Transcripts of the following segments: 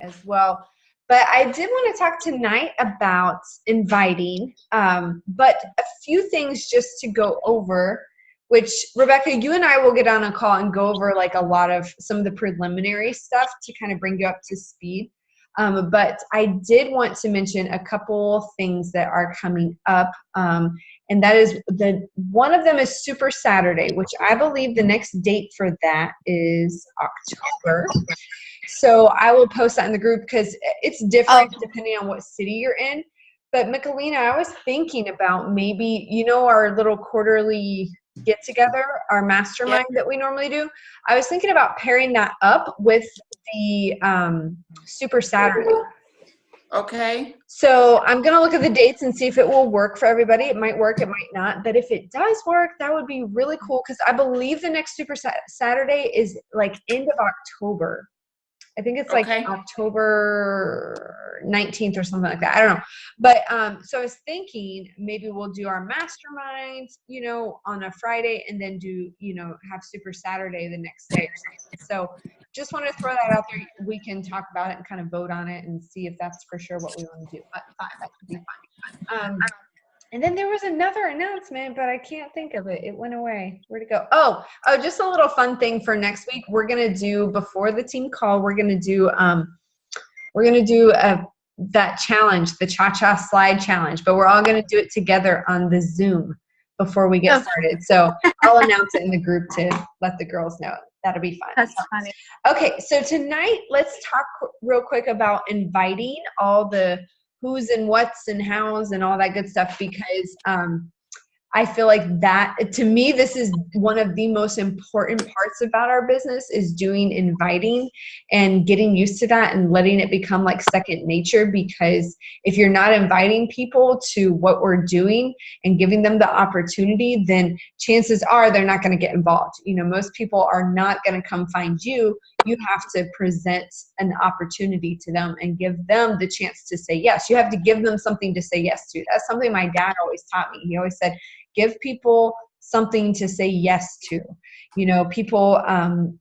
as well. But I did want to talk tonight about inviting, but a few things just to go over, which Rebecca, you and I will get on a call and go over like a lot of some of the preliminary stuff to kind of bring you up to speed. But I did want to mention a couple things that are coming up. And that is one of them is Super Saturday, which I believe the next date for that is October. So I will post that in the group because it's different depending on what city you're in. But Michelina, I was thinking about maybe, our little quarterly get together, our mastermind that we normally do. I was thinking about pairing that up with the Super Saturday. Okay. So I'm going to look at the dates and see if it will work for everybody. It might work, it might not. But if it does work, that would be really cool because I believe the next Super Saturday is like end of October. I think it's like October 19th or something like that. I don't know. But so I was thinking maybe we'll do our mastermind, on a Friday and then do, have Super Saturday the next day or something. So just want to throw that out there. We can talk about it and kind of vote on it and see if that's for sure what we want to do. But fine, that could be fine. And then there was another announcement, but I can't think of it. It went away. Where'd it go? Oh, just a little fun thing for next week. We're going to do, before the team call, we're going to do that challenge, the Cha-Cha Slide Challenge, but we're all going to do it together on the Zoom before we get started. So I'll announce it in the group to let the girls know. That'll be fun. That's funny. Okay, so tonight, let's talk real quick about inviting all the who's and what's and how's and all that good stuff, because I feel like that, to me, this is one of the most important parts about our business is doing inviting and getting used to that and letting it become like second nature. Because if you're not inviting people to what we're doing and giving them the opportunity, then chances are they're not going to get involved. Most people are not going to come find you. You have to present an opportunity to them and give them the chance to say yes. You have to give them something to say yes to. That's something my dad always taught me. He always said, give people something to say yes to. People,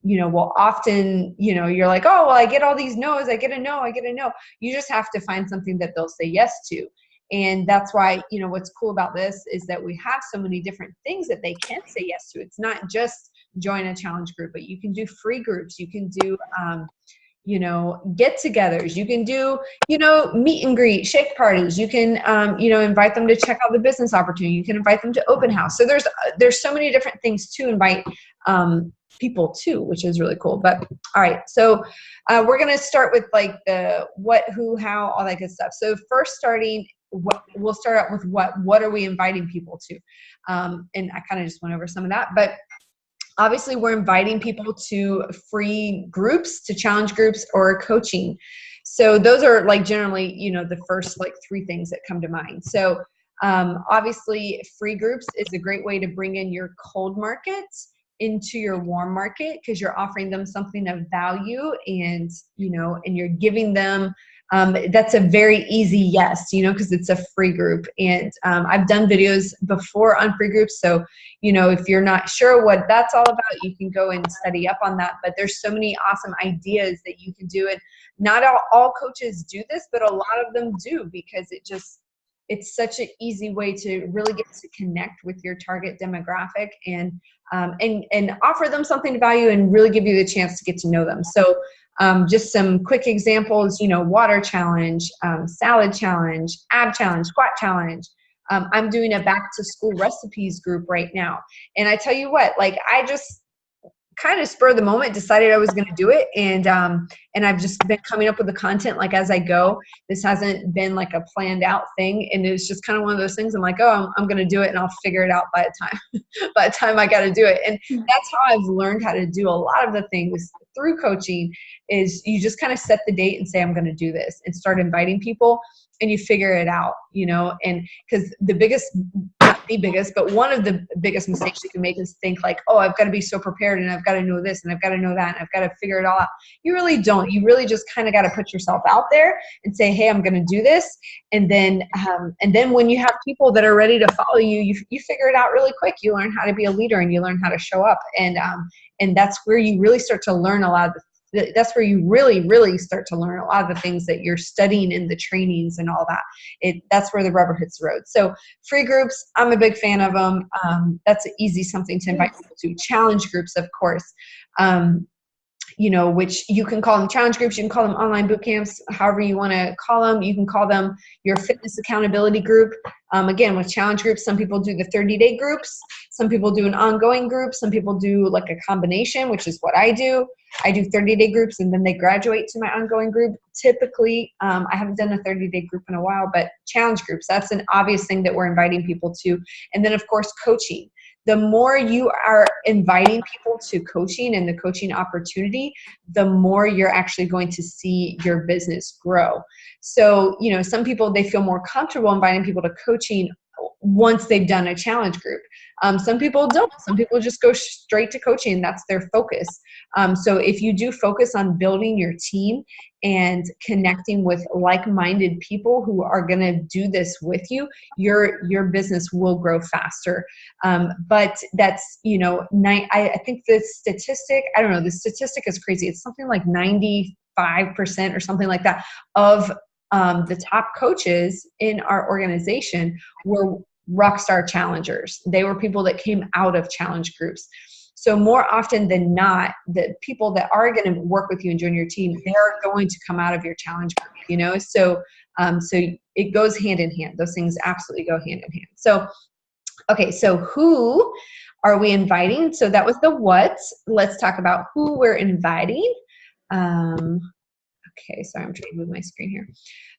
will often, you're like, oh, well, I get all these no's. I get a no. You just have to find something that they'll say yes to. And that's why, what's cool about this is that we have so many different things that they can say yes to. It's not just join a challenge group, but you can do free groups. You can do, get-togethers. You can do, meet and greet, shake parties. You can, invite them to check out the business opportunity. You can invite them to open house. So there's so many different things to invite people to, which is really cool. But all right, so we're going to start with like the what, who, how, all that good stuff. So first we'll start out with what are we inviting people to? And I kind of just went over some of that, but obviously, we're inviting people to free groups, to challenge groups, or coaching. So those are like generally, the first like three things that come to mind. So obviously, free groups is a great way to bring in your cold markets into your warm market because you're offering them something of value and, and you're giving them that's a very easy yes, because it's a free group. And I've done videos before on free groups. So, if you're not sure what that's all about, you can go and study up on that. But there's so many awesome ideas that you can do. And not all coaches do this, but a lot of them do because it's such an easy way to really get to connect with your target demographic and offer them something to value and really give you the chance to get to know them. So just some quick examples, water challenge, salad challenge, ab challenge, squat challenge. I'm doing a back to school recipes group right now. And I tell you what, like I just kind of spur of the moment decided I was going to do it. And I've just been coming up with the content like as I go. This hasn't been like a planned out thing. And it's just kind of one of those things. I'm like, oh, I'm going to do it and I'll figure it out by the time I got to do it. And that's how I've learned how to do a lot of the things through coaching is you just kind of set the date and say, I'm going to do this and start inviting people and you figure it out, and because not the biggest, but one of the biggest mistakes you can make is think like, oh, I've got to be so prepared and I've got to know this and I've got to know that and I've got to figure it all out. You really don't. You really just kind of got to put yourself out there and say, hey, I'm going to do this. And then when you have people that are ready to follow you, you figure it out really quick. You learn how to be a leader and you learn how to show up. And that's where you really start to learn a lot of that's where you really, really start to learn a lot of the things that you're studying in the trainings and all that. That's where the rubber hits the road. So free groups, I'm a big fan of them. That's easy, something to invite people to. Challenge groups, of course. Which you can call them challenge groups, you can call them online boot camps, however you want to call them. You can call them your fitness accountability group. Again, with challenge groups, some people do the 30-day groups, some people do an ongoing group, some people do like a combination, which is what I do. I do 30-day groups and then they graduate to my ongoing group. Typically, I haven't done a 30-day group in a while, but challenge groups, that's an obvious thing that we're inviting people to. And then of course, coaching. The more you are inviting people to coaching and the coaching opportunity, the more you're actually going to see your business grow. So, some people, they feel more comfortable inviting people to coaching once they've done a challenge group. Some people don't. Some people just go straight to coaching and that's their focus. So if you do focus on building your team and connecting with like-minded people who are going to do this with you, your business will grow faster. But that's, I think the statistic, I don't know, the statistic is crazy. It's something like 95% or something like that of the top coaches in our organization were rockstar challengers. They were people that came out of challenge groups. So more often than not, the people that are going to work with you and join your team, they're going to come out of your challenge group, So it goes hand in hand. Those things absolutely go hand in hand. So, okay, so who are we inviting? So that was the what. Let's talk about who we're inviting. Okay, sorry, I'm trying to move my screen here.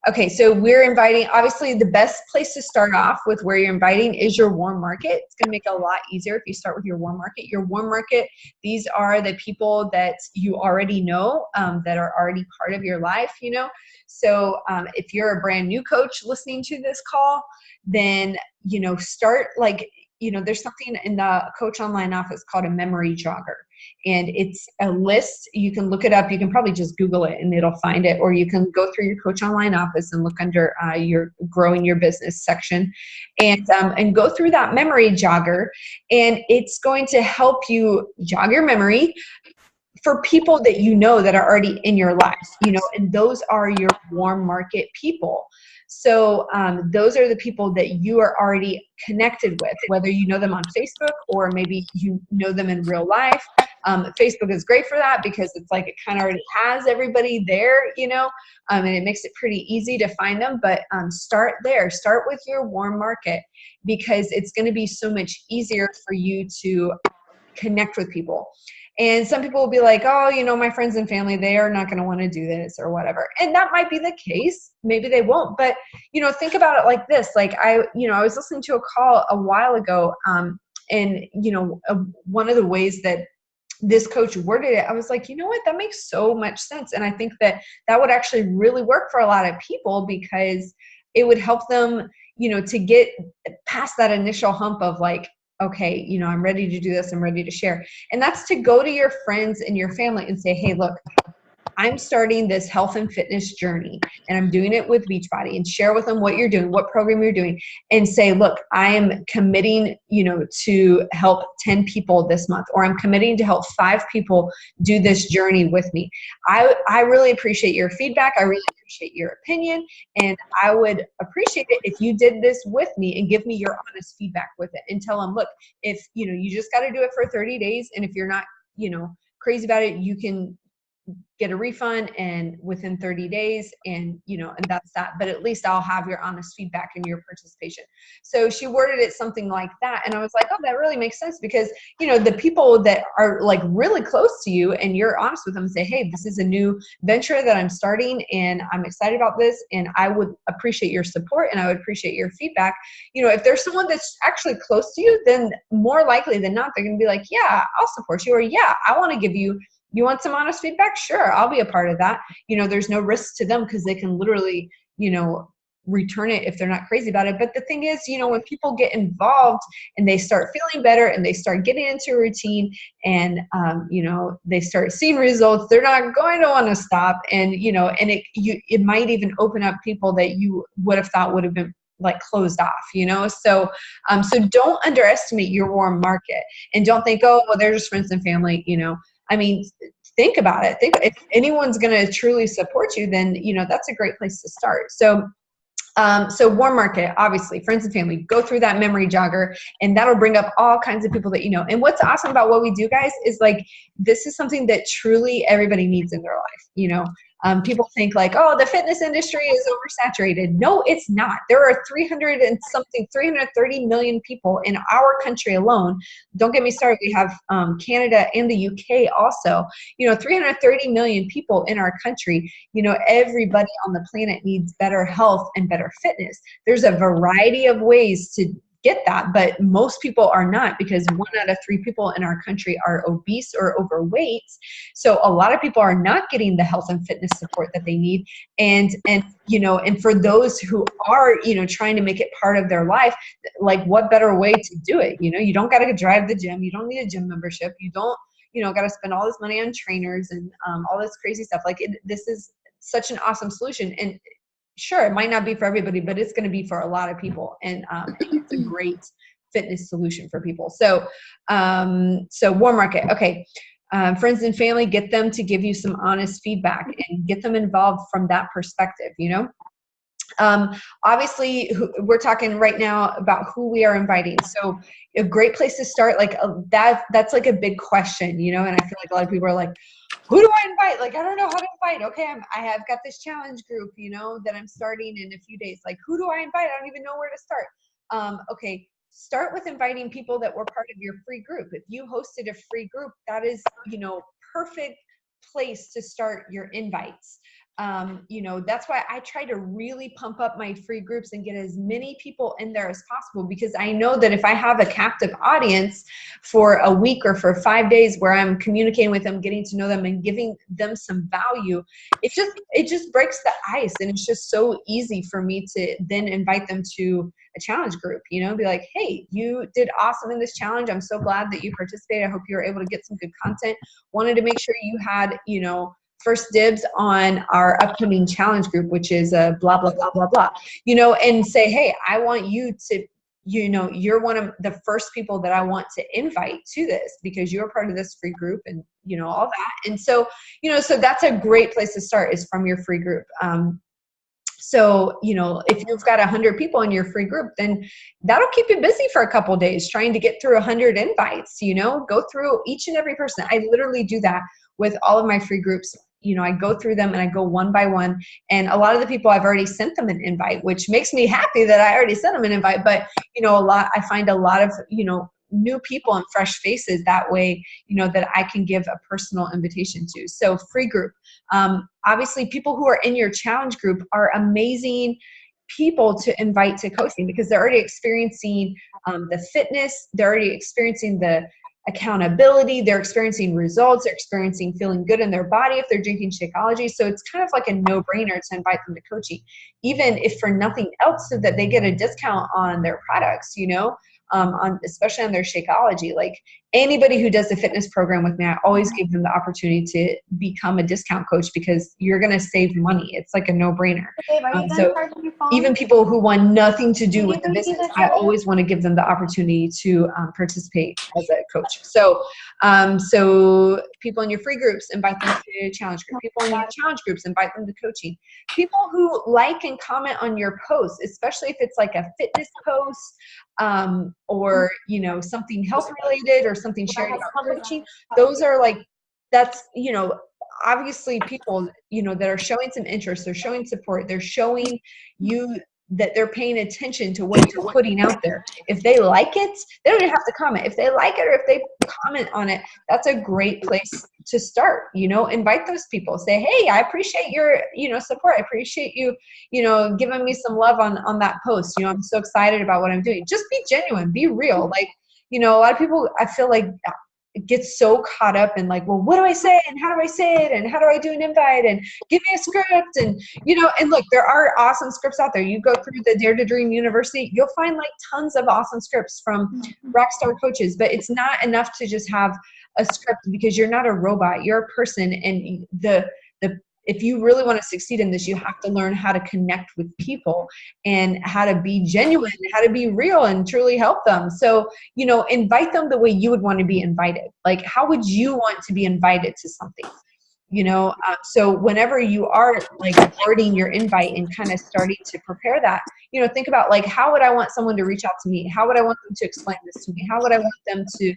Okay, so we're inviting, obviously the best place to start off with where you're inviting is your warm market. It's gonna make it a lot easier if you start with your warm market. Your warm market, these are the people that you already know, that are already part of your life, So if you're a brand new coach listening to this call, then, start there's something in the Coach Online office called a memory jogger. And it's a list. You can look it up. You can probably just Google it and it'll find it. Or you can go through your Coach Online office and look under your growing your business section and go through that memory jogger. And it's going to help you jog your memory for people that that are already in your life, and those are your warm market people. So those are the people that you are already connected with, whether you know them on Facebook or maybe you know them in real life. Facebook is great for that because it's like it kind of already has everybody there, and it makes it pretty easy to find them. But start there. Start with your warm market because it's going to be so much easier for you to connect with people. And some people will be like, oh, my friends and family, they are not going to want to do this or whatever. And that might be the case. Maybe they won't. But, think about it like this. Like I was listening to a call a while ago. And one of the ways that this coach worded it, I was like, you know what, that makes so much sense. And I think that would actually really work for a lot of people because it would help them, to get past that initial hump of like, okay, I'm ready to do this. I'm ready to share. And that's to go to your friends and your family and say, hey, look, I'm starting this health and fitness journey and I'm doing it with Beachbody, and share with them what you're doing, what program you're doing, and say, look, I am committing, to help 10 people this month, or I'm committing to help 5 people do this journey with me. I really appreciate your feedback. I really appreciate your opinion. And I would appreciate it if you did this with me and give me your honest feedback with it and tell them, look, if, you just got to do it for 30 days. And if you're not, crazy about it, you can get a refund and within 30 days and that's that. But at least I'll have your honest feedback and your participation. So she worded it something like that. And I was like, oh, that really makes sense because, the people that are like really close to you and you're honest with them and say, hey, this is a new venture that I'm starting and I'm excited about this. And I would appreciate your support and I would appreciate your feedback. If there's someone that's actually close to you, then more likely than not, they're going to be like, yeah, I'll support you. Or yeah, I want to give you want some honest feedback? Sure, I'll be a part of that. There's no risk to them because they can literally, return it if they're not crazy about it. But the thing is, when people get involved and they start feeling better and they start getting into a routine and, they start seeing results, they're not going to want to stop. And, and it might even open up people that you would have thought would have been like closed off, so don't underestimate your warm market and don't think, oh, well, they're just friends and family, I mean, think about it. Think if anyone's going to truly support you, then, you know, that's a great place to start. So warm market, obviously, friends and family, go through that memory jogger, and that'll bring up all kinds of people that you know. And what's awesome about what we do, guys, is like, this is something that truly everybody needs in their life. You know, people think like, oh, the fitness industry is oversaturated. No, it's not. There are 330 million people in our country alone. Don't get me started. We have Canada and the UK also. You know, 330 million people in our country. You know, everybody on the planet needs better health and better fitness. There's a variety of ways to get that, but most people are not, because 1 out of 3 people in our country are obese or overweight. So a lot of people are not getting the health and fitness support that they need. And you know, and for those who are, you know, trying to make it part of their life, like, what better way to do it? You know, you don't got to drive the gym. You don't need a gym membership. You don't, you know, got to spend all this money on trainers and all this crazy stuff. Like, this is such an awesome solution. And sure, it might not be for everybody, but it's going to be for a lot of people. And it's a great fitness solution for people. So, so warm market. Okay. Friends and family, get them to give you some honest feedback and get them involved from that perspective, you know? Obviously, we're talking right now about who we are inviting. So a great place to start, like that's like a big question, you know, and I feel like a lot of people are like, who do I invite? Like, I don't know how to invite. Okay, I have got this challenge group, you know, that I'm starting in a few days. Like, who do I invite? I don't even know where to start. Okay, start with inviting people that were part of your free group. If you hosted a free group, that is, you know, perfect place to start your invites. You know, that's why I try to really pump up my free groups and get as many people in there as possible, because I know that if I have a captive audience for a week or for 5 days where I'm communicating with them, getting to know them and giving them some value, it just breaks the ice. And it's just so easy for me to then invite them to a challenge group, you know, be like, hey, you did awesome in this challenge. I'm so glad that you participated. I hope you were able to get some good content. Wanted to make sure you had, you know, first dibs on our upcoming challenge group, which is blah, blah, blah, blah, blah, you know, and say, hey, I want you to, you know, you're one of the first people that I want to invite to this because you're part of this free group and, you know, all that. And so, you know, so that's a great place to start, is from your free group. So, you know, if you've got 100 people in your free group, then that'll keep you busy for a couple of days trying to get through 100 invites, you know, go through each and every person. I literally do that with all of my free groups. You know, I go through them and I go one by one. And a lot of the people I've already sent them an invite, which makes me happy that I already sent them an invite. But, you know, I find a lot of, you know, new people and fresh faces that way, you know, that I can give a personal invitation to. So free group. Obviously, people who are in your challenge group are amazing people to invite to coaching, because they're already experiencing the fitness, they're already experiencing the accountability, they're experiencing results, they're experiencing feeling good in their body if they're drinking Shakeology. So it's kind of like a no-brainer to invite them to coaching, even if for nothing else, so that they get a discount on their products, you know, especially on their Shakeology. Like, anybody who does the fitness program with me, I always give them the opportunity to become a discount coach, because you're going to save money. It's like a no-brainer. So even people who want nothing to do with the business, I always want to give them the opportunity to participate as a coach. So, so people in your free groups, invite them to challenge group. People in your challenge groups, invite them to coaching. People who like and comment on your posts, especially if it's like a fitness post, or, you know, something health related or something sharing about coaching. Those are like, that's, you know, obviously people, you know, that are showing some interest, they're showing support, they're showing you that they're paying attention to what you're putting out there. If they like it, they don't even have to comment. If they like it, or if they comment on it, that's a great place to start. You know, invite those people. Say, hey, I appreciate your, you know, support. I appreciate you, you know, giving me some love on that post. You know, I'm so excited about what I'm doing. Just be genuine, be real. Like, you know, a lot of people, I feel like, get so caught up in like, well, what do I say and how do I say it and how do I do an invite and give me a script, and, you know, and look, there are awesome scripts out there. You go through the Dare to Dream University, you'll find like tons of awesome scripts from rockstar coaches, but it's not enough to just have a script, because you're not a robot, you're a person. And if you really want to succeed in this, you have to learn how to connect with people and how to be genuine, how to be real and truly help them. So, you know, invite them the way you would want to be invited. Like, how would you want to be invited to something? So whenever you are like wording your invite and kind of starting to prepare that, think about like, how would I want someone to reach out to me? How would I want them to explain this to me? How would I want them to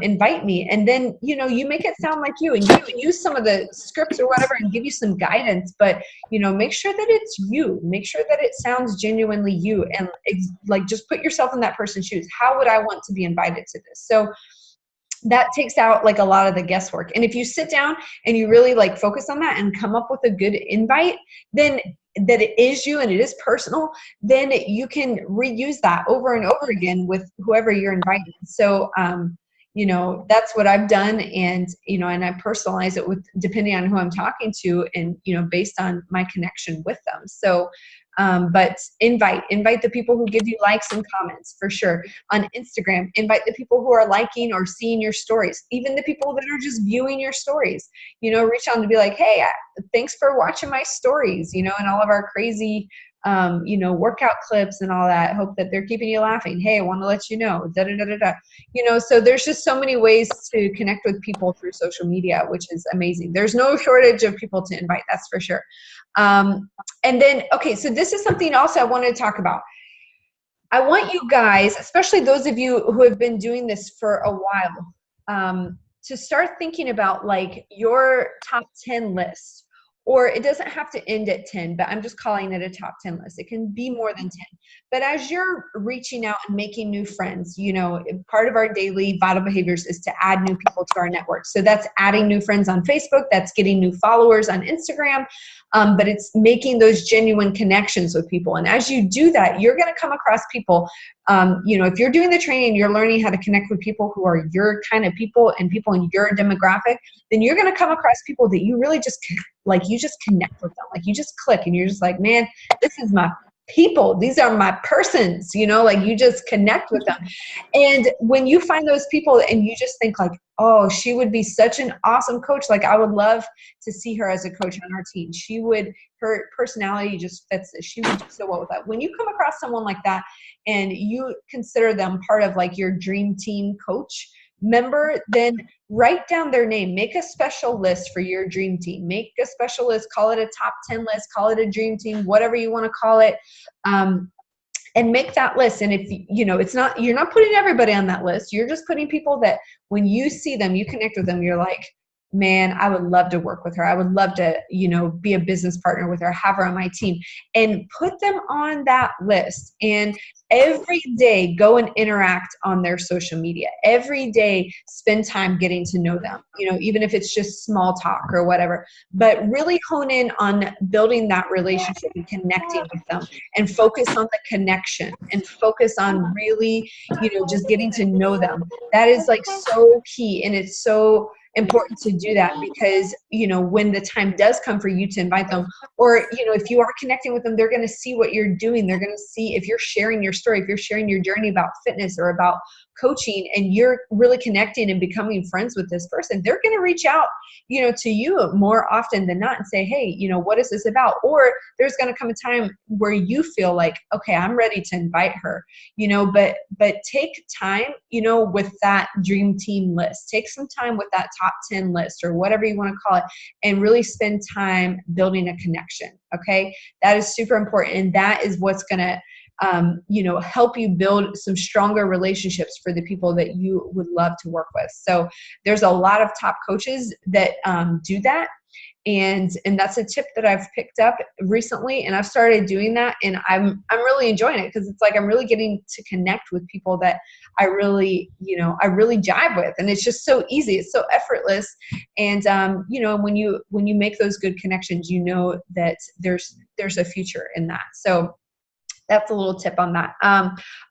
invite me? And then, you make it sound like you, and you can use some of the scripts or whatever and give you some guidance, but, make sure that it's you. Make sure that it sounds genuinely you, and like, just put yourself in that person's shoes. How would I want to be invited to this? So that takes out like a lot of the guesswork. And if you sit down and you really like focus on that and come up with a good invite, then that it is you and it is personal, then you can reuse that over and over again with whoever you're inviting. So, that's what I've done. And, and I personalize it with, depending on who I'm talking to and, based on my connection with them. So, but invite the people who give you likes and comments, for sure. On Instagram, invite the people who are liking or seeing your stories, even the people that are just viewing your stories. Reach out to be like, hey, thanks for watching my stories, and all of our crazy workout clips and all that. Hope that they're keeping you laughing. Hey, I want to let you know, da da da da da. So there's just so many ways to connect with people through social media, which is amazing. There's no shortage of people to invite, that's for sure. And then, okay, so this is something else I wanted to talk about. I want you guys, especially those of you who have been doing this for a while, to start thinking about like your top 10 list. Or it doesn't have to end at 10, but I'm just calling it a top 10 list. It can be more than 10. But as you're reaching out and making new friends, part of our daily vital behaviors is to add new people to our network. So that's adding new friends on Facebook, that's getting new followers on Instagram, but it's making those genuine connections with people. And as you do that, you're going to come across people. If you're doing the training, you're learning how to connect with people who are your kind of people and people in your demographic, then you're going to come across people that you really just you just connect with them. Like you just click and you're just like, man, this is my people. These are my persons, like you just connect with them. And when you find those people and you just think like, oh, she would be such an awesome coach. Like I would love to see her as a coach on our team. Her personality just fits this. She would do so well with that. When you come across someone like that and you consider them part of like your dream team coach member, then write down their name. Make a special list for your dream team. Make a special list. Call it a top 10 list. Call it a dream team, whatever you want to call it. And make that list. And if you're not putting everybody on that list. You're just putting people that when you see them, you connect with them. You're like, man, I would love to work with her. I would love to, be a business partner with her, have her on my team, and put them on that list. And every day go and interact on their social media. Every day spend time getting to know them, even if it's just small talk or whatever, but really hone in on building that relationship and connecting with them, and focus on the connection and focus on really, just getting to know them. That is like so key. And it's so important to do that because, when the time does come for you to invite them, or, if you are connecting with them, they're going to see what you're doing. They're going to see if you're sharing your story, if you're sharing your journey about fitness or about coaching, and you're really connecting and becoming friends with this person, they're going to reach out, to you more often than not and say, hey, what is this about? Or there's going to come a time where you feel like, okay, I'm ready to invite her, but take time, with that dream team list. Take some time with that top 10 list or whatever you want to call it, and really spend time building a connection. Okay. That is super important. And that is what's going to, help you build some stronger relationships for the people that you would love to work with. So there's a lot of top coaches that do that. And that's a tip that I've picked up recently, and I've started doing that, and I'm really enjoying it because it's like I'm really getting to connect with people that I really jive with, and it's just so easy, it's so effortless, and when you make those good connections, that there's a future in that. So that's a little tip on that.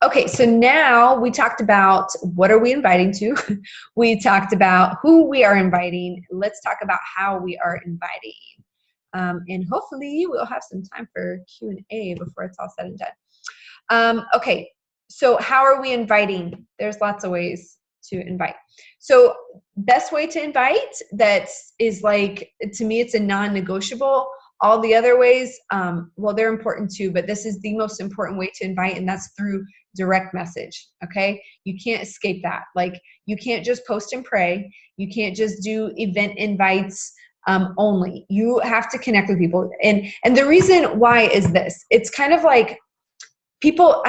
Okay, so now we talked about what are we inviting to. We talked about who we are inviting. Let's talk about how we are inviting. And hopefully we'll have some time for Q&A before it's all said and done. Okay, so how are we inviting? There's lots of ways to invite. So best way to invite that is like, to me, it's a non-negotiable. All the other ways, they're important too, but this is the most important way to invite, and that's through direct message, okay? You can't escape that. Like, you can't just post and pray. You can't just do event invites, only. You have to connect with people. And the reason why is this. It's kind of like people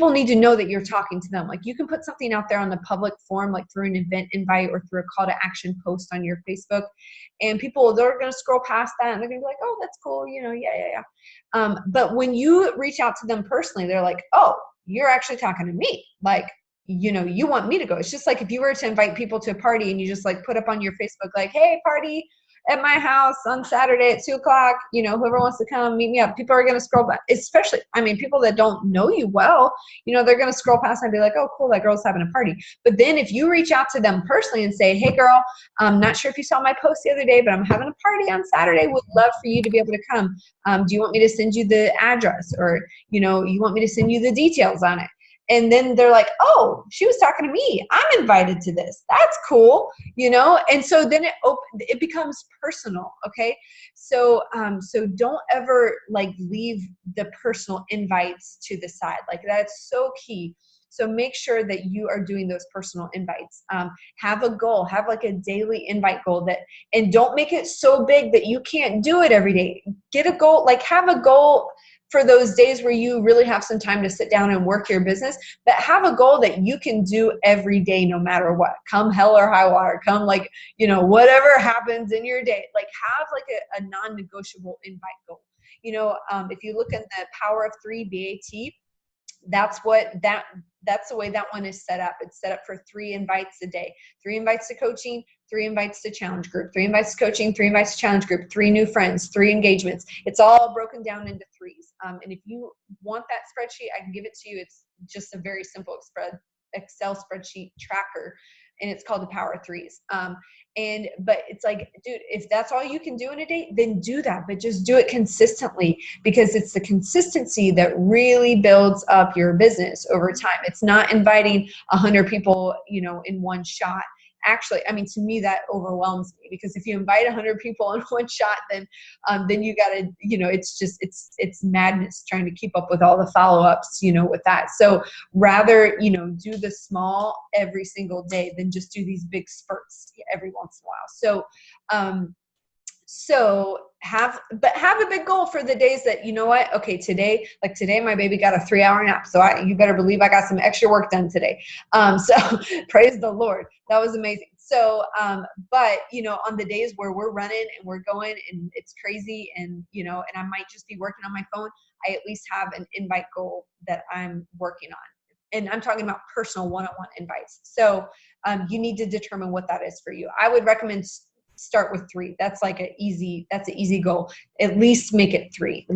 need to know that you're talking to them. Like you can put something out there on the public forum, like through an event invite or through a call to action post on your Facebook. And people, they're going to scroll past that and they're going to be like, oh, that's cool. Yeah. But when you reach out to them personally, they're like, oh, you're actually talking to me. Like, you want me to go. It's just like if you were to invite people to a party and you just like put up on your Facebook, like, hey, party at my house on Saturday at 2:00, whoever wants to come meet me up. People are going to scroll back, especially, people that don't know you well, they're going to scroll past and be like, oh, cool, that girl's having a party. But then if you reach out to them personally and say, hey girl, I'm not sure if you saw my post the other day, but I'm having a party on Saturday. Would love for you to be able to come. Do you want me to send you the address, or, you want me to send you the details on it? And then they're like, oh, she was talking to me. I'm invited to this. That's cool, And so then it becomes personal, okay? So don't ever like leave the personal invites to the side. Like that's so key. So make sure that you are doing those personal invites. Have a goal. Have like a daily invite goal and don't make it so big that you can't do it every day. Get a goal. Like have a goal for those days where you really have some time to sit down and work your business, but have a goal that you can do every day, no matter what. Come hell or high water, come like, whatever happens in your day, like have like a non-negotiable invite goal. If you look at the Power of 3 BAT, that's the way that one is set up. It's set up for 3 invites a day, 3 invites to coaching, 3 invites to challenge group, 3 invites to coaching, 3 invites to challenge group, 3 new friends, 3 engagements. It's all broken down into 3s. And if you want that spreadsheet, I can give it to you. It's just a very simple Excel spreadsheet tracker, and it's called the Power of 3s. But it's like, dude, if that's all you can do in a day, then do that, but just do it consistently, because it's the consistency that really builds up your business over time. It's not inviting 100 people, in one shot. Actually, to me, that overwhelms me, because if you invite 100 people in one shot, then you gotta, it's madness trying to keep up with all the follow-ups, with that. So rather, do the small every single day than just do these big spurts every once in a while. So have a big goal for the days that, okay, today my baby got a 3-hour nap. So you better believe I got some extra work done today. So praise the Lord. That was amazing. So, but on the days where we're running and we're going and it's crazy and, and I might just be working on my phone, I at least have an invite goal that I'm working on. And I'm talking about personal one-on-one invites. So you need to determine what that is for you. I would recommend start with 3. That's an easy goal. At least make it 3.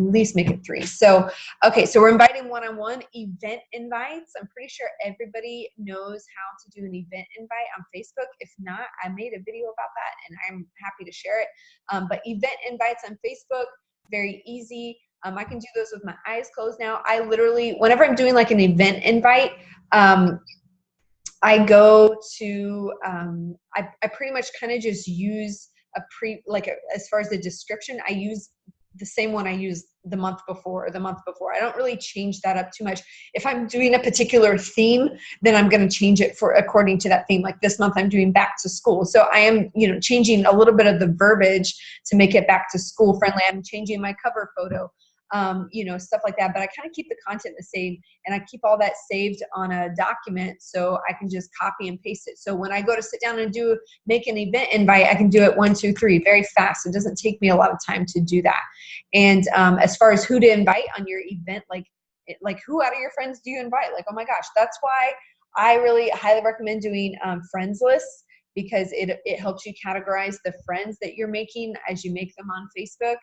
So, okay. So we're inviting one-on-one event invites. I'm pretty sure everybody knows how to do an event invite on Facebook. If not, I made a video about that and I'm happy to share it. But event invites on Facebook, very easy. I can do those with my eyes closed now. I literally, whenever I'm doing like an event invite, I go to, I pretty much kind of just use as far as the description, I use the same one I used the month before. I don't really change that up too much. If I'm doing a particular theme, then I'm going to change it according to that theme. Like this month I'm doing back to school. So I am, changing a little bit of the verbiage to make it back to school friendly. I'm changing my cover photo. Stuff like that. But I kind of keep the content the same, and I keep all that saved on a document so I can just copy and paste it. So when I go to sit down and make an event invite, I can do it 1, 2, 3 very fast. It doesn't take me a lot of time to do that. And as far as who to invite on your event, like who out of your friends do you invite? Like, oh my gosh, that's why I really highly recommend doing friends lists, because it helps you categorize the friends that you're making as you make them on Facebook.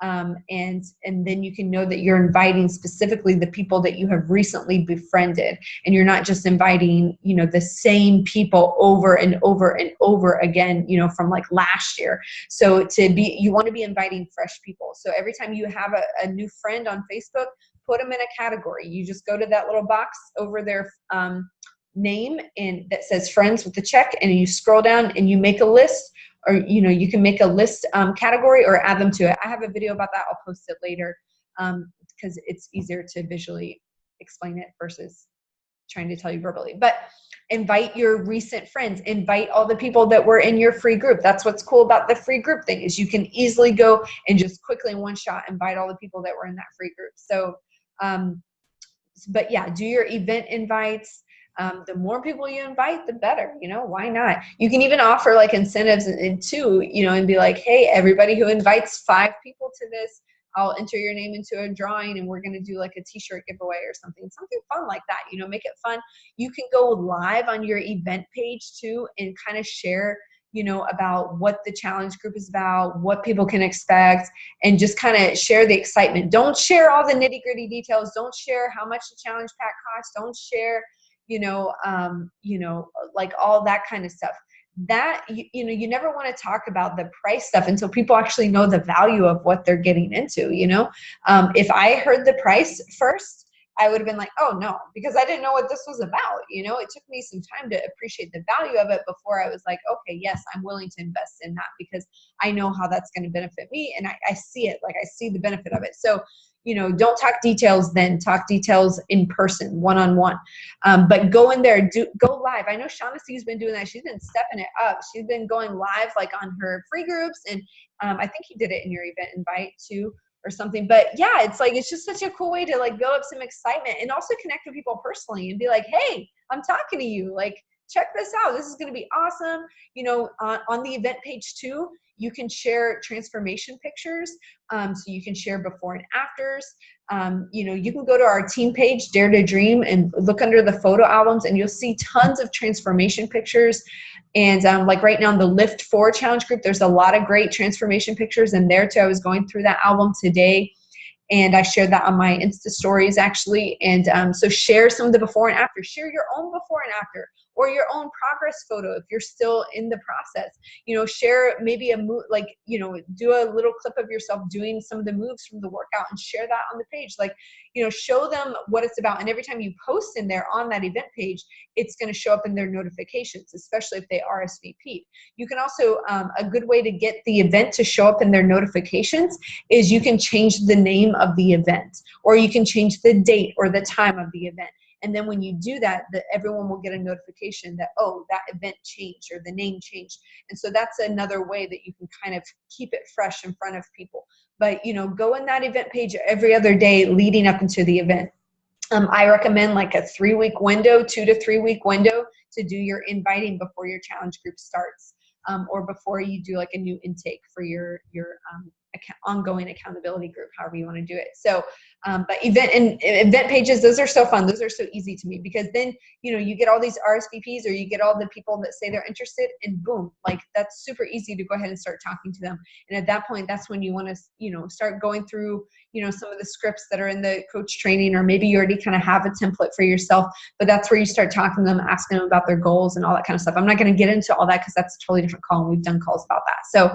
And then you can know that you're inviting specifically the people that you have recently befriended, and you're not just inviting, the same people over and over and over again, from like last year. So you want to be inviting fresh people. So every time you have a new friend on Facebook, put them in a category. You just go to that little box over their name and that says friends with the check, and you scroll down and you make a list. Or, you can make a list category or add them to it. I have a video about that. I'll post it later because it's easier to visually explain it versus trying to tell you verbally, but invite your recent friends, invite all the people that were in your free group. That's what's cool about the free group thing, is you can easily go and just quickly in one shot invite all the people that were in that free group. So, but yeah, do your event invites. The more people you invite, the better, why not? You can even offer like incentives too, and be like, hey, everybody who invites 5 people to this, I'll enter your name into a drawing, and we're going to do like a t-shirt giveaway or something fun like that. Make it fun. You can go live on your event page too and kind of share, about what the challenge group is about, what people can expect, and just kind of share the excitement. Don't share all the nitty gritty details. Don't share how much the challenge pack costs. Don't share, like all that kind of stuff. That, you never want to talk about the price stuff until people actually know the value of what they're getting into, if I heard the price first, I would have been like, oh no, because I didn't know what this was about. It took me some time to appreciate the value of it before I was like, okay, yes, I'm willing to invest in that because I know how that's going to benefit me. And I see it, like I see the benefit of it. So, don't talk details then, talk details in person, one-on-one. But go in there, go live. I know Shaughnessy's been doing that. She's been stepping it up. She's been going live like on her free groups. And I think you did it in your event invite too or something. But yeah, it's just such a cool way to like build up some excitement and also connect with people personally and be like, hey, I'm talking to you. Like, check this out. This is going to be awesome. On the event page too, you can share transformation pictures. So you can share before and afters. You can go to our team page, Dare to Dream, and look under the photo albums, and you'll see tons of transformation pictures. And like right now in the Lift 4 challenge group, there's a lot of great transformation pictures in there too. I was going through that album today, and I shared that on my Insta stories actually. And so share some of the before and after. Share your own before and after, or your own progress photo if you're still in the process. Share maybe a move, like, do a little clip of yourself doing some of the moves from the workout and share that on the page. Like, show them what it's about. And every time you post in there on that event page, it's going to show up in their notifications, especially if they RSVP. You can also, a good way to get the event to show up in their notifications is you can change the name of the event, or you can change the date or the time of the event. And then when you do that, everyone will get a notification that, oh, that event changed or the name changed. And so that's another way that you can kind of keep it fresh in front of people. But, go in that event page every other day leading up into the event. I recommend like a 3-week window, 2 to 3 week window to do your inviting before your challenge group starts, or before you do like a new intake for your ongoing accountability group, however you want to do it. So, but event pages, those are so fun. Those are so easy to me because then, you get all these RSVPs, or you get all the people that say they're interested, and boom, like that's super easy to go ahead and start talking to them. And at that point, that's when you want to, start going through, some of the scripts that are in the coach training, or maybe you already kind of have a template for yourself, but that's where you start talking to them, asking them about their goals and all that kind of stuff. I'm not going to get into all that because that's a totally different call, and we've done calls about that.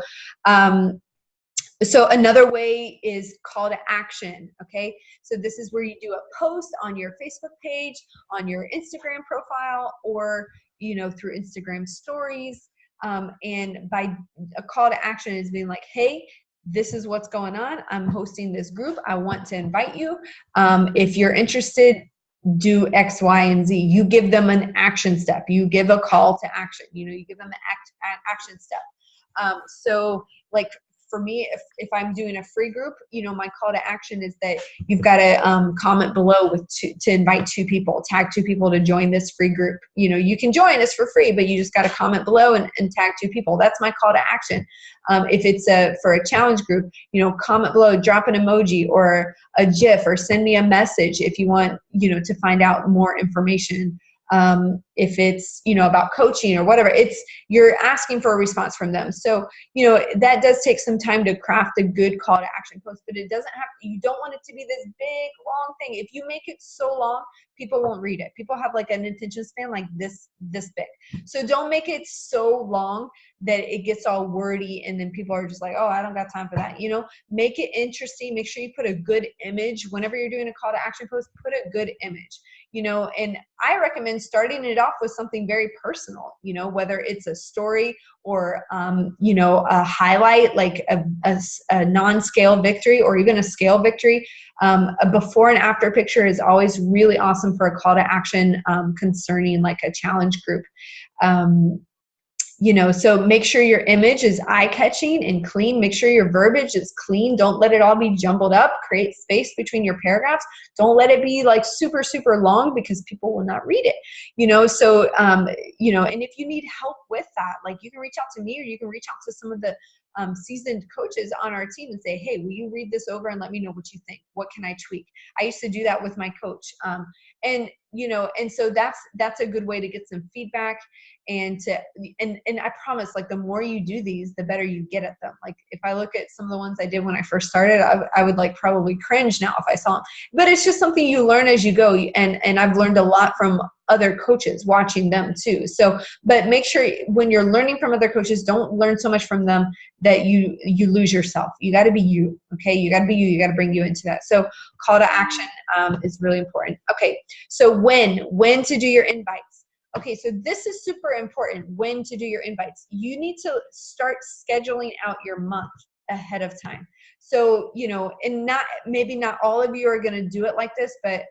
So another way is call to action, okay? So this is where you do a post on your Facebook page, on your Instagram profile, or, through Instagram stories. And by a call to action is being like, hey, this is what's going on. I'm hosting this group. I want to invite you. If you're interested, do X, Y, and Z. You give them an action step. You give a call to action. You give them an action step. So like, for me, if I'm doing a free group, my call to action is that you've got to comment below to invite 2 people, tag 2 people to join this free group. You can join us for free, but you just got to comment below and tag 2 people. That's my call to action. If it's for a challenge group, comment below, drop an emoji or a GIF, or send me a message if you want, to find out more information. If it's, about coaching or whatever, you're asking for a response from them. So, that does take some time to craft a good call to action post, but you don't want it to be this big, long thing. If you make it so long, people won't read it. People have like an attention span like this big. So don't make it so long that it gets all wordy and then people are just like, oh, I don't got time for that. Make it interesting. Make sure you put a good image. Whenever you're doing a call to action post, put a good image. and I recommend starting it off with something very personal, whether it's a story or, a highlight, like a non-scale victory or even a scale victory. A before and after picture is always really awesome for a call to action concerning like a challenge group. So make sure your image is eye-catching and clean. Make sure your verbiage is clean. Don't let it all be jumbled up. Create space between your paragraphs. Don't let it be like super, super long because people will not read it, and if you need help with that, like you can reach out to me or you can reach out to some of the seasoned coaches on our team and say, hey, will you read this over and let me know what you think? What can I tweak? I used to do that with my coach. And so that's a good way to get some feedback and I promise, like the more you do these, the better you get at them. Like if I look at some of the ones I did when I first started, I would like probably cringe now if I saw them, but it's just something you learn as you go. And I've learned a lot from other coaches watching them too. So, but make sure when you're learning from other coaches, don't learn so much from them that you lose yourself. You got to be you. Okay. You got to be you. You got to bring you into that. So call to action is really important. Okay. So when to do your invites. Okay, so this is super important, when to do your invites. You need to start scheduling out your month ahead of time. So, and maybe not all of you are going to do it like this, but,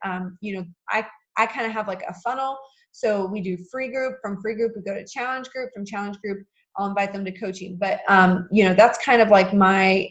I kind of have like a funnel. So we do free group. From free group, we go to challenge group. From challenge group, I'll invite them to coaching. But, that's kind of like my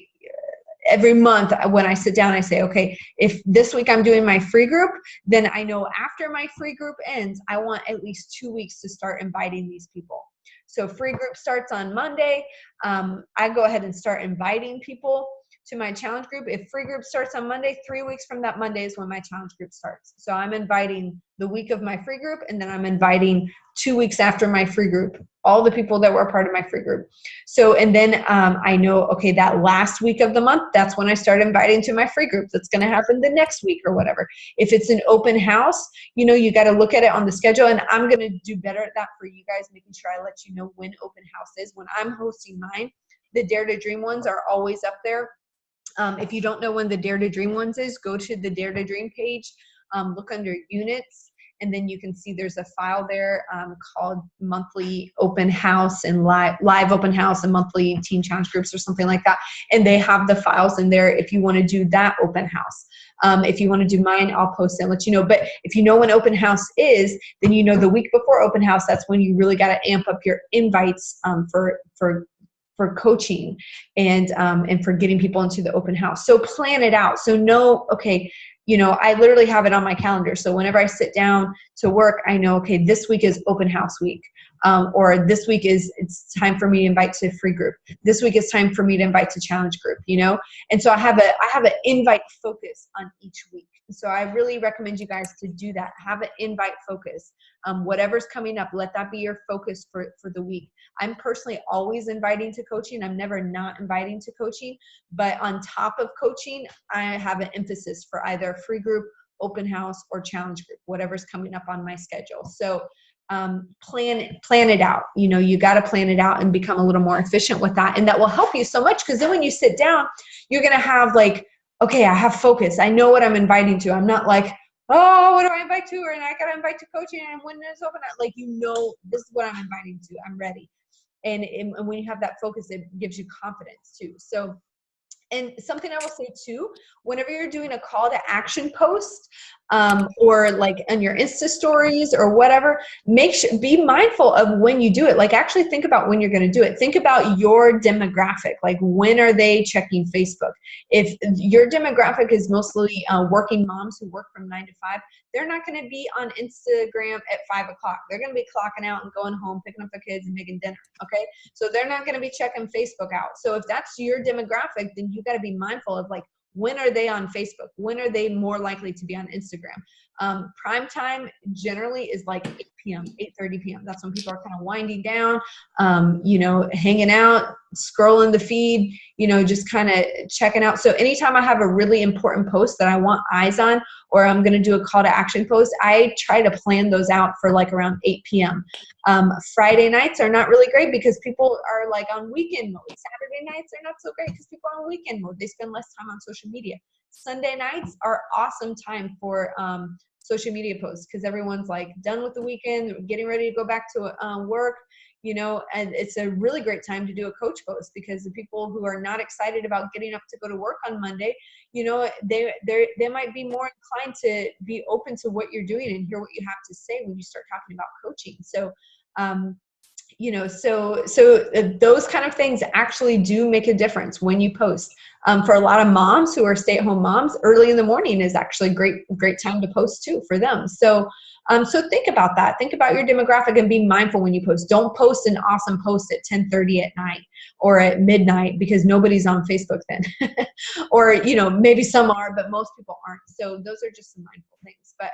every month when I sit down, I say, okay, if this week I'm doing my free group, then I know after my free group ends, I want at least 2 weeks to start inviting these people. So free group starts on Monday. I go ahead and start inviting people to my challenge group. If free group starts on Monday, 3 weeks from that Monday is when my challenge group starts. So I'm inviting the week of my free group, and then I'm inviting 2 weeks after my free group, all the people that were part of my free group. So, and then I know, okay, that last week of the month, that's when I start inviting to my free group. That's going to happen the next week or whatever. If it's an open house, you got to look at it on the schedule, and I'm going to do better at that for you guys, making sure I let you know when open house is. When I'm hosting mine, the Dare to Dream ones are always up there. If you don't know when the Dare to Dream ones is, go to the Dare to Dream page, look under units, and then you can see there's a file there called monthly open house and live open house and monthly teen challenge groups or something like that. And they have the files in there if you want to do that open house. If you want to do mine, I'll post it and let you know. But if you know when open house is, then the week before open house, that's when you really got to amp up your invites for coaching and for getting people into the open house. So plan it out. So okay, I literally have it on my calendar. So whenever I sit down to work, I know, okay, this week is open house week. Or this week it's time for me to invite to free group. This week is time for me to invite to challenge group, And so I have an invite focus on each week. So I really recommend you guys to do that. Have an invite focus. Whatever's coming up, let that be your focus for the week. I'm personally always inviting to coaching. I'm never not inviting to coaching. But on top of coaching, I have an emphasis for either free group, open house, or challenge group, whatever's coming up on my schedule. So plan it out. You got to plan it out and become a little more efficient with that. And that will help you so much, because then when you sit down, you're going to have like, okay, I have focus. I know what I'm inviting to. I'm not like, oh, what do I invite to? And I got to invite to coaching, and when it's open, like, this is what I'm inviting to. I'm ready. And when you have that focus, it gives you confidence too. So, and something I will say too, whenever you're doing a call to action post, or like on your Insta stories or whatever, be mindful of when you do it. Like actually think about when you're going to do it. Think about your demographic. Like when are they checking Facebook? If your demographic is mostly working moms who work from 9 to 5, they're not going to be on Instagram at 5 o'clock. They're going to be clocking out and going home, picking up the kids and making dinner. Okay. So they're not going to be checking Facebook out. So if that's your demographic, then you got to be mindful of like, when are they on Facebook? When are they more likely to be on Instagram? Prime time generally is like 8 p.m., 8:30 p.m. That's when people are kind of winding down, hanging out, scrolling the feed, just kind of checking out. So anytime I have a really important post that I want eyes on, or I'm going to do a call to action post, I try to plan those out for like around 8 p.m. Friday nights are not really great because people are like on weekend mode. Saturday nights are not so great because people are on weekend mode. They spend less time on social media. Sunday nights are awesome time for social media posts because everyone's like done with the weekend, getting ready to go back to work, you know, and it's a really great time to do a coach post because the people who are not excited about getting up to go to work on Monday, you know, they might be more inclined to be open to what you're doing and hear what you have to say when you start talking about coaching. So, you know, so those kind of things actually do make a difference when you post. For a lot of moms who are stay-at-home moms, early in the morning is actually a great time to post too for them. So, so think about that. Think about your demographic and be mindful when you post. Don't post an awesome post at 10:30 at night or at midnight because nobody's on Facebook then. Or, you know, maybe some are, but most people aren't. So those are just some mindful things. But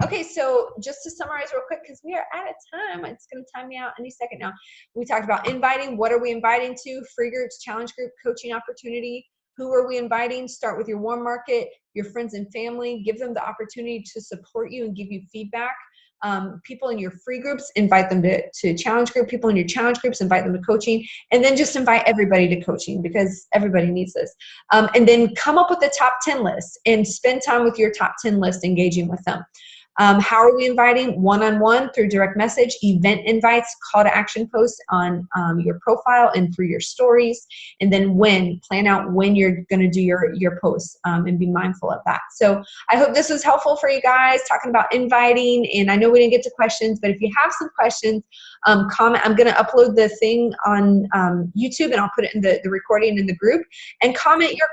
okay, so just to summarize real quick, because we are out of time. It's going to time me out any second now. We talked about inviting. What are we inviting to? Free groups, challenge group, coaching opportunity. Who are we inviting? Start with your warm market, your friends and family. Give them the opportunity to support you and give you feedback. People in your free groups, invite them to challenge group. People in your challenge groups, invite them to coaching. And then just invite everybody to coaching because everybody needs this. And then come up with a top 10 list and spend time with your top 10 list engaging with them. How are we inviting? One-on-one through direct message, event invites, call to action posts on your profile and through your stories. And then plan out when you're going to do your posts and be mindful of that. So I hope this was helpful for you guys talking about inviting. And I know we didn't get to questions, but if you have some questions, comment. I'm going to upload the thing on YouTube and I'll put it in the recording in the group and comment your